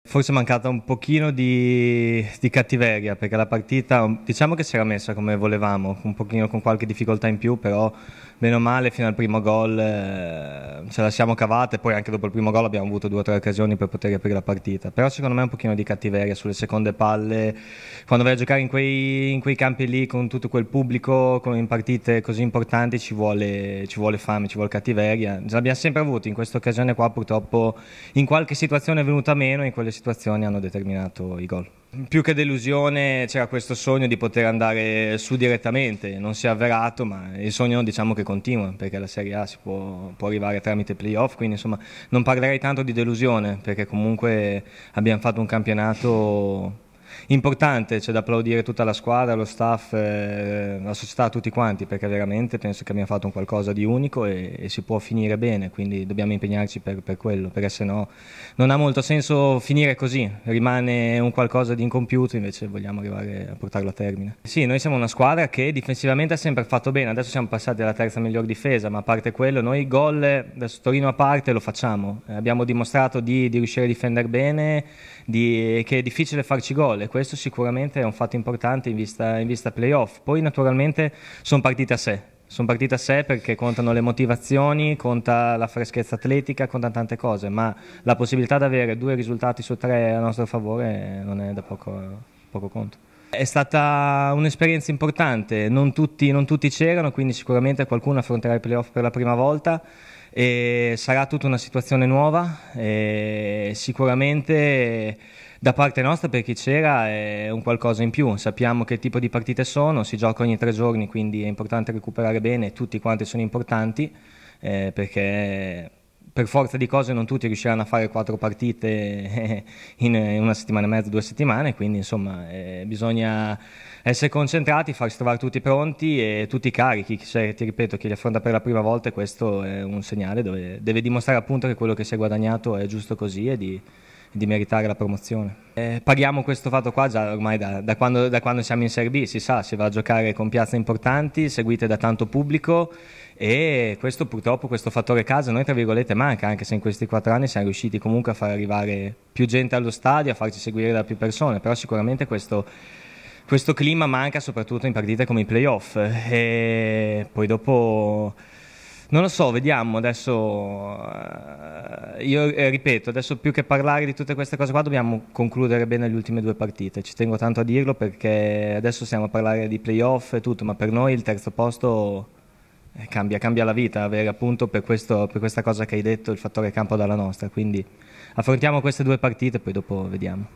Forse è mancata un pochino di cattiveria, perché la partita diciamo che si era messa come volevamo, un pochino con qualche difficoltà in più, però bene o male fino al primo gol ce la siamo cavata e poi anche dopo il primo gol abbiamo avuto 2 o 3 occasioni per poter riaprire la partita. Però secondo me un pochino di cattiveria sulle seconde palle, quando vai a giocare in quei campi lì con tutto quel pubblico, in partite così importanti ci vuole fame, ci vuole cattiveria. Ce l'abbiamo sempre avuto, in questa occasione qua purtroppo in qualche situazione è venuta meno, in quelle situazioni hanno determinato i gol. Più che delusione c'era questo sogno di poter andare su direttamente, non si è avverato, ma il sogno diciamo che continua, perché la Serie A si può arrivare tramite playoff, quindi insomma non parlerei tanto di delusione, perché comunque abbiamo fatto un campionato importante, c'è da applaudire tutta la squadra, lo staff, la società, tutti quanti, perché veramente penso che abbiamo fatto un qualcosa di unico e si può finire bene, quindi dobbiamo impegnarci per quello, perché sennò non ha molto senso finire così, rimane un qualcosa di incompiuto, invece vogliamo arrivare a portarlo a termine. Sì, noi siamo una squadra che difensivamente ha sempre fatto bene, adesso siamo passati alla terza miglior difesa, ma a parte quello noi gol, adesso Torino a parte, lo facciamo, abbiamo dimostrato di riuscire a difendere bene, che è difficile farci gol e questo sicuramente è un fatto importante in vista playoff. Poi naturalmente sono partite a sé. Sono partite a sé perché contano le motivazioni, conta la freschezza atletica, conta tante cose, ma la possibilità di avere 2 risultati su 3 a nostro favore non è da poco conto. È stata un'esperienza importante, non tutti c'erano, quindi sicuramente qualcuno affronterà i playoff per la prima volta e sarà tutta una situazione nuova e sicuramente da parte nostra per chi c'era è un qualcosa in più, sappiamo che tipo di partite sono, si gioca ogni 3 giorni quindi è importante recuperare bene, tutti quanti sono importanti perché per forza di cose non tutti riusciranno a fare 4 partite in una settimana e mezza, 2 settimane, quindi insomma bisogna essere concentrati, farsi trovare tutti pronti e tutti carichi, cioè, ti ripeto, chi li affronta per la prima volta questo è un segnale dove deve dimostrare appunto che quello che si è guadagnato è giusto così e di meritare la promozione. Paghiamo questo fatto qua già ormai da quando siamo in Serie B, si sa, si va a giocare con piazze importanti, seguite da tanto pubblico e questo purtroppo, questo fattore casa, noi tra virgolette manca, anche se in questi 4 anni siamo riusciti comunque a far arrivare più gente allo stadio, a farci seguire da più persone, però sicuramente questo clima manca soprattutto in partite come i playoff e poi dopo non lo so, vediamo adesso, io ripeto, adesso più che parlare di tutte queste cose qua dobbiamo concludere bene le ultime 2 partite, ci tengo tanto a dirlo perché adesso stiamo a parlare di playoff e tutto, ma per noi il terzo posto cambia la vita, avere appunto per questa cosa che hai detto il fattore campo dalla nostra, quindi affrontiamo queste 2 partite e poi dopo vediamo.